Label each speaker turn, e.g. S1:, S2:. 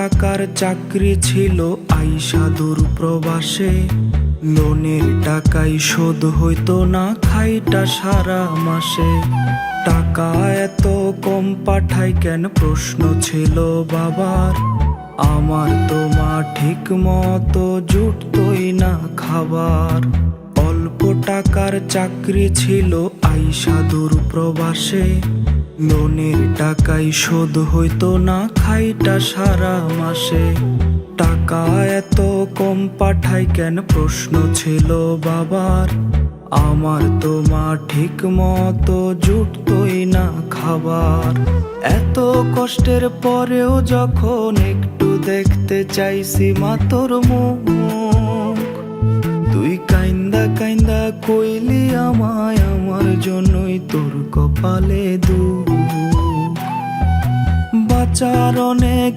S1: টাকার চাকরি ছিল আইসা দূর প্রবাসে। লোনের টাকাই শোধ হইতো না খাইটা সারা মাসে। টাকা এত কম পাঠাই কেন প্রশ্ন ছিল বাবার। আমার তো মা ঠিক মতো জুটতোই না খাবার। অল্প টাকার চাকরি ছিল আইসা দূর প্রবাসে। লোনের টাকাই শোধ হইতো না খাইটা সারা মাসে। টাকা এত কম পাঠাই কেন প্রশ্ন ছিল বাবার। আমার তো মা ঠিক মতো জুটতোই না খাবার। এত কষ্টের পরেও যখন একটু দেখতে চাইছি মা তোর মুখ, তুই কাইন্দা কাইন্দা কইলি আমায় আমার জন্যই তোর কপালে দুঃখ। বাঁচার অনেক